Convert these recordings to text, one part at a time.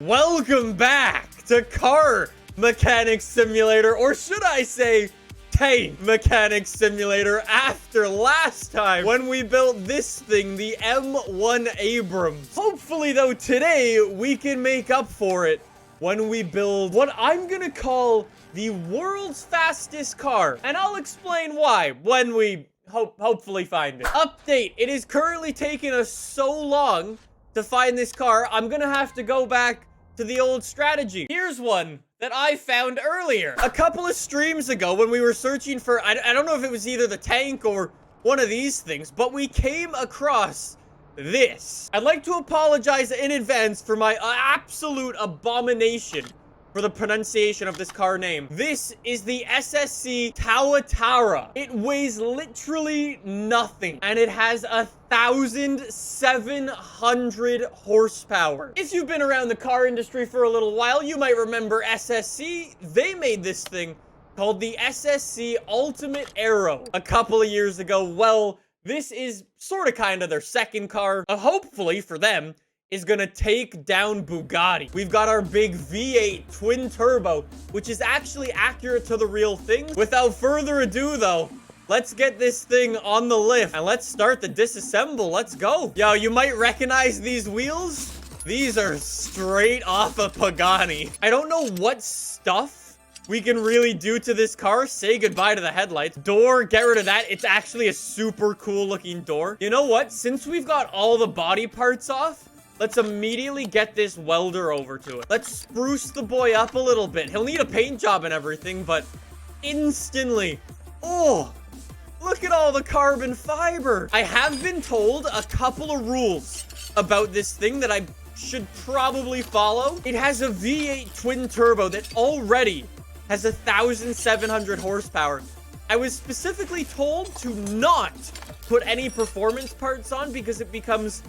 Welcome back to Car Mechanic Simulator, or should I say Tank Mechanic Simulator, after last time when we built this thing, the M1 Abrams. Hopefully, though, today we can make up for it when we build what I'm gonna call the world's fastest car. And I'll explain why when we hopefully find it. Update, it is currently taking us so long to find this car, I'm gonna have to go back to the old strategy. Here's one that I found earlier. A couple of streams ago when we were searching for, I don't know if it was either the tank or one of these things, but we came across this. I'd like to apologize in advance for my absolute abomination for the pronunciation of this car name. This is the SSC Tawatara. It weighs literally nothing, and it has 1,700 horsepower. If you've been around the car industry for a little while, you might remember SSC. They made this thing called the SSC Ultimate Aero a couple of years ago. Well, this is sort of kind of their second car. Hopefully for them, is gonna take down Bugatti. We've got our big V8 twin turbo, which is actually accurate to the real thing. Without further ado, though, let's get this thing on the lift and let's start the disassemble. Let's go. Yo, you might recognize these wheels. These are straight off of Pagani. I don't know what stuff we can really do to this car. Say goodbye to the headlights. Door, get rid of that. It's actually a super cool looking door. You know what? Since we've got all the body parts off, let's immediately get this welder over to it. Let's spruce the boy up a little bit. He'll need a paint job and everything, but instantly. Oh, look at all the carbon fiber. I have been told a couple of rules about this thing that I should probably follow. It has a V8 twin turbo that already has 1,700 horsepower. I was specifically told to not put any performance parts on because it becomes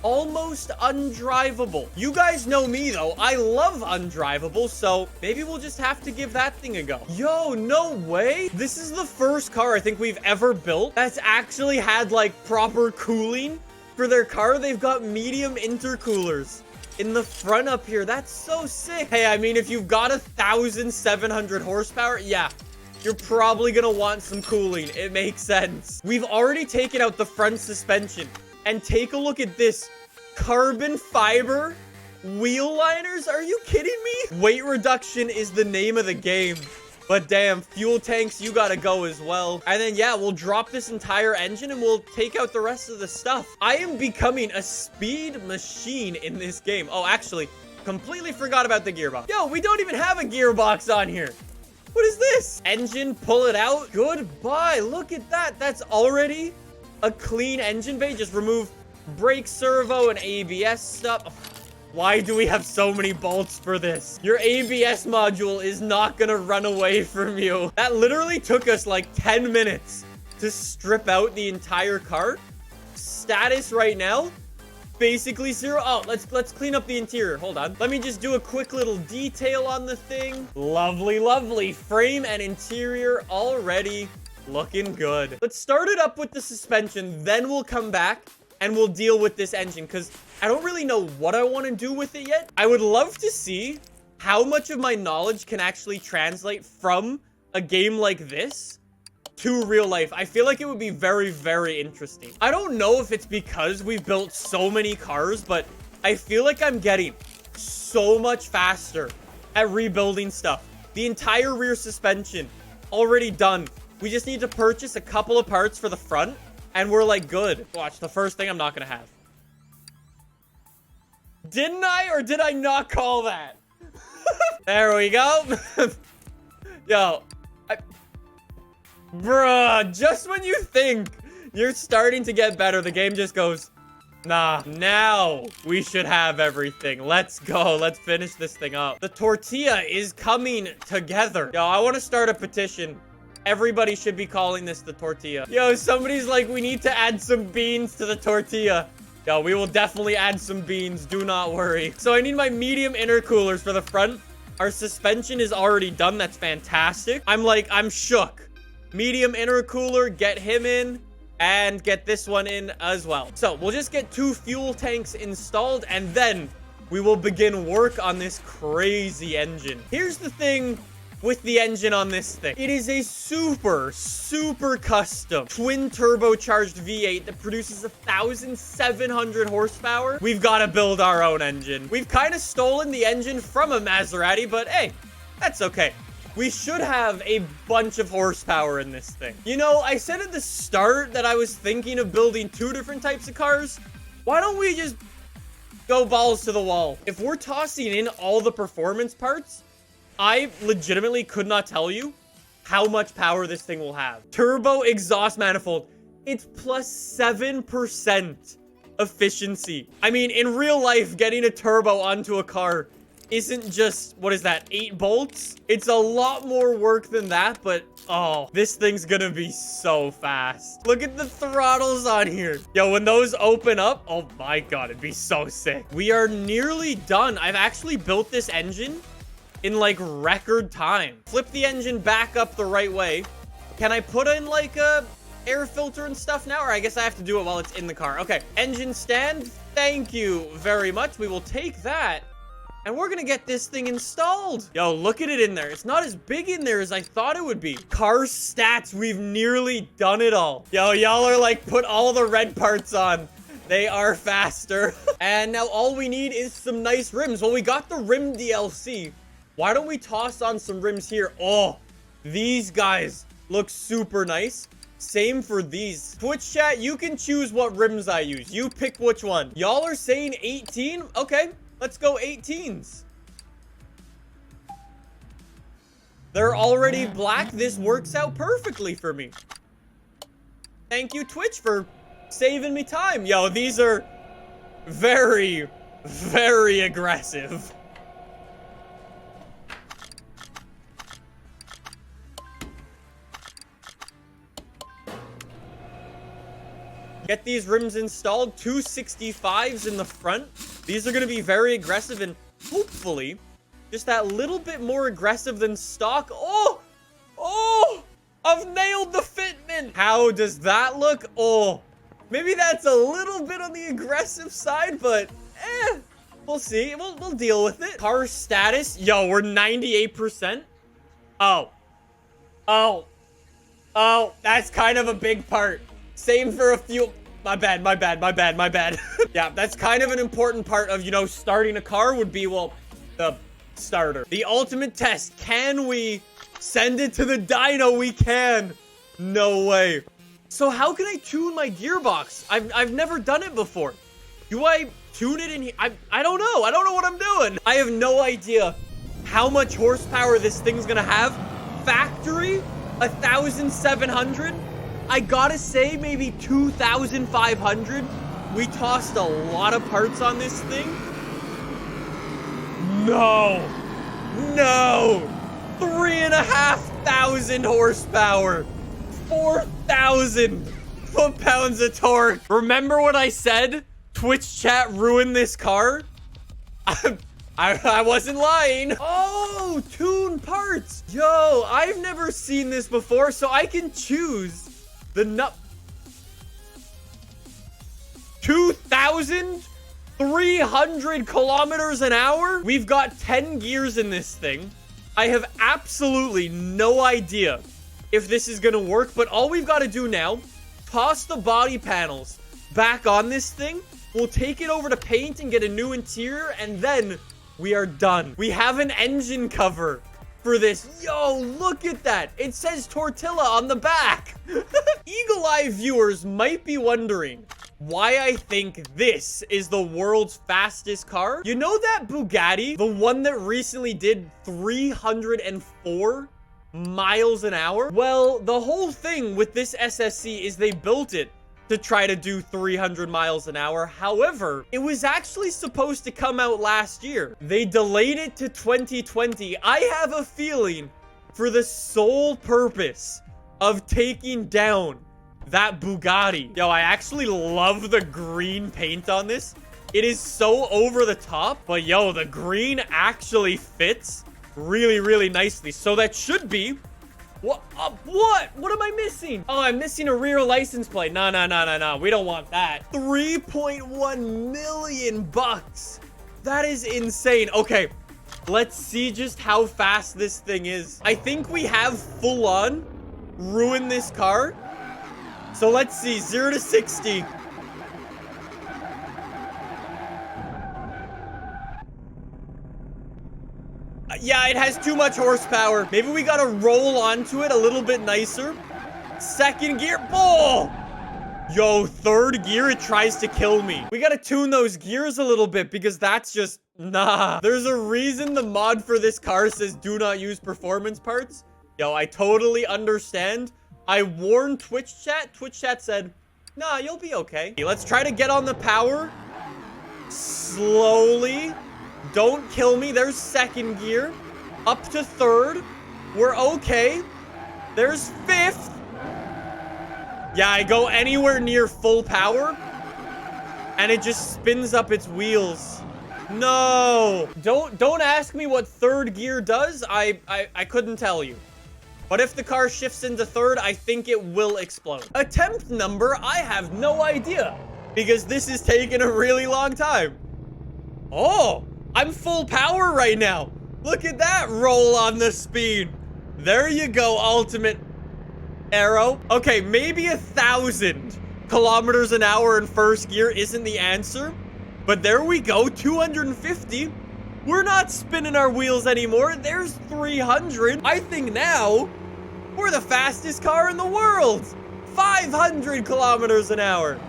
almost undrivable. You guys know me, though. I love undrivable, so maybe we'll just have to give that thing a go. Yo, no way. This is the first car I think we've ever built that's actually had, like, proper cooling for their car. They've got medium intercoolers in the front up here. That's so sick. Hey, I mean, if you've got 1,700 horsepower, yeah, you're probably gonna want some cooling. It makes sense. We've already taken out the front suspension. And take a look at this. Carbon fiber wheel liners? Are you kidding me? Weight reduction is the name of the game. But damn, fuel tanks, you gotta go as well. And then, yeah, we'll drop this entire engine and we'll take out the rest of the stuff. I am becoming a speed machine in this game. Oh, actually, completely forgot about the gearbox. Yo, we don't even have a gearbox on here. What is this? Engine, pull it out. Goodbye. Look at that. That's already a clean engine bay. Just remove brake servo and ABS stuff. Why do we have so many bolts for this? Your ABS module is not gonna run away from you. That literally took us like 10 minutes to strip out the entire car. Status right now, basically zero. Oh, let's clean up the interior. Hold on. Let me just do a quick little detail on the thing. Lovely, lovely. Frame and interior already looking good. Let's start it up with the suspension, then we'll come back and we'll deal with this engine because I don't really know what I want to do with it yet. I would love to see how much of my knowledge can actually translate from a game like this to real life. I feel like it would be very, very interesting. I don't know if it's because we've built so many cars, but I feel like I'm getting so much faster at rebuilding stuff. The entire rear suspension already done. We just need to purchase a couple of parts for the front, and we're, like, good. Watch, the first thing I'm not gonna have. Didn't I, or did I not call that? There we go. Yo. Bruh, just when you think you're starting to get better, the game just goes, nah, now we should have everything. Let's go. Let's finish this thing up. The tortilla is coming together. Yo, I want to start a petition. Everybody should be calling this the tortilla. Yo, somebody's like, we need to add some beans to the tortilla. Yo, we will definitely add some beans. Do not worry. So I need my medium intercoolers for the front. Our suspension is already done. That's fantastic. I'm shook. Medium intercooler, get him in. And get this one in as well. So we'll just get 2 fuel tanks installed and then we will begin work on this crazy engine. Here's the thing with the engine on this thing. It is a super custom twin turbocharged V8 that produces 1,700 horsepower. We've got to build our own engine. We've kind of stolen the engine from a Maserati, but hey, that's okay. We should have a bunch of horsepower in this thing. You know, I said at the start that I was thinking of building 2 different types of cars. Why don't we just go balls to the wall? If we're tossing in all the performance parts, I legitimately could not tell you how much power this thing will have. Turbo exhaust manifold. It's plus 7% efficiency. I mean, in real life, getting a turbo onto a car isn't just, what is that, 8 bolts? It's a lot more work than that, but oh, this thing's gonna be so fast. Look at the throttles on here. Yo, when those open up, oh my God, it'd be so sick. We are nearly done. I've actually built this engine in like record time. Flip the engine back up the right way. Can I put in like a air filter and stuff now? Or I guess I have to do it while it's in the car. Okay, engine stand. Thank you very much. We will take that. And we're gonna get this thing installed. Yo, look at it in there. It's not as big in there as I thought it would be. Car stats, we've nearly done it all. Yo, y'all are like, put all the red parts on. They are faster. And now all we need is some nice rims. Well, we got the rim DLC. Why don't we toss on some rims here? Oh, these guys look super nice. Same for these. Twitch chat, you can choose what rims I use. You pick which one. Y'all are saying 18? Okay, let's go 18s. They're already black. This works out perfectly for me. Thank you, Twitch, for saving me time. Yo, these are very aggressive. Get these rims installed. 265s in the front. These are going to be very aggressive and hopefully just that little bit more aggressive than stock. Oh, I've nailed the fitment. How does that look? Oh, maybe that's a little bit on the aggressive side, but we'll see. We'll deal with it. Car status. Yo, we're 98%. Oh, that's kind of a big part. Same for a few. My bad. Yeah, that's kind of an important part of, you know, starting a car would be, well, the starter. The ultimate test. Can we send it to the dyno? We can. No way. So how can I tune my gearbox? I've never done it before. Do I tune it in here? I don't know. I don't know what I'm doing. I have no idea how much horsepower this thing's gonna have. Factory, 1,700. I gotta say, maybe 2,500. We tossed a lot of parts on this thing. No. 3,500 horsepower. 4,000 foot-pounds of torque. Remember what I said? Twitch chat ruined this car? I wasn't lying. Oh, tune parts. Yo, I've never seen this before, so I can choose the 2,300 kilometers an hour. We've got 10 gears in this thing. I have absolutely no idea if this is gonna work, but all we've got to do now, toss the body panels back on this thing. We'll take it over to paint and get a new interior, and then we are done. We have an engine cover for this. Yo, look at that. It says Tortilla on the back. Eagle Eye viewers might be wondering why I think this is the world's fastest car. You know that Bugatti, the one that recently did 304 miles an hour? Well, the whole thing with this SSC is they built it to try to do 300 miles an hour. However, it was actually supposed to come out last year. They delayed it to 2020. I have a feeling for the sole purpose of taking down that Bugatti. Yo, I actually love the green paint on this. It is so over the top, but yo, the green actually fits really nicely. So that should be what? What am I missing? Oh, I'm missing a rear license plate. No. We don't want that. 3.1 million bucks. That is insane. Okay, let's see just how fast this thing is. I think we have full on ruined this car. So let's see, 0 to 60. Yeah, it has too much horsepower. Maybe we gotta roll onto it a little bit nicer. Second gear. Oh! Yo, third gear, it tries to kill me. We gotta tune those gears a little bit because that's just... Nah. There's a reason the mod for this car says do not use performance parts. Yo, I totally understand. I warned Twitch chat. Twitch chat said, nah, you'll be okay. Let's try to get on the power. Slowly. Don't kill me. There's second gear. Up to third. We're okay. There's fifth. Yeah, I go anywhere near full power, and it just spins up its wheels. No. Don't ask me what third gear does. I couldn't tell you. But if the car shifts into third, I think it will explode. Attempt number, I have no idea, because this is taking a really long time. Oh, I'm full power right now. Look at that roll on the speed. There you go, ultimate arrow. Okay, maybe 1,000 kilometers an hour in first gear isn't the answer, but there we go, 250. We're not spinning our wheels anymore. There's 300. I think now we're the fastest car in the world. 500 kilometers an hour.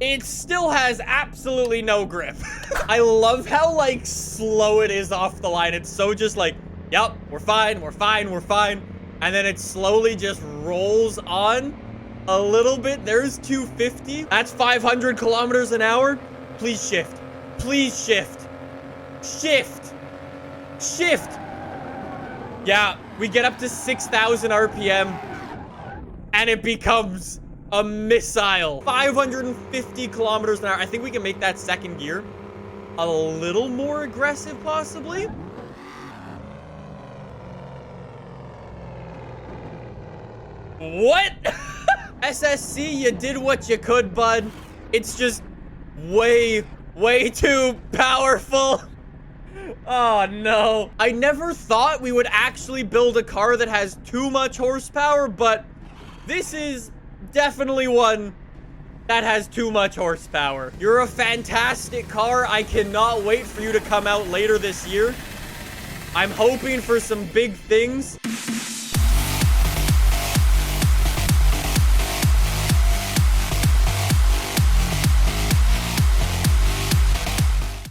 It still has absolutely no grip. I love how, like, slow it is off the line. It's so just like, yep, we're fine, we're fine, we're fine. And then it slowly just rolls on a little bit. There's 250. That's 500 kilometers an hour. Please shift. Please shift. Shift. Shift. Yeah, we get up to 6,000 RPM. And it becomes a missile. 550 kilometers an hour. I think we can make that second gear a little more aggressive, possibly. What? SSC, you did what you could, bud. It's just way too powerful. Oh, no. I never thought we would actually build a car that has too much horsepower, but this is definitely one that has too much horsepower. You're a fantastic car. I cannot wait for you to come out later this year. I'm hoping for some big things.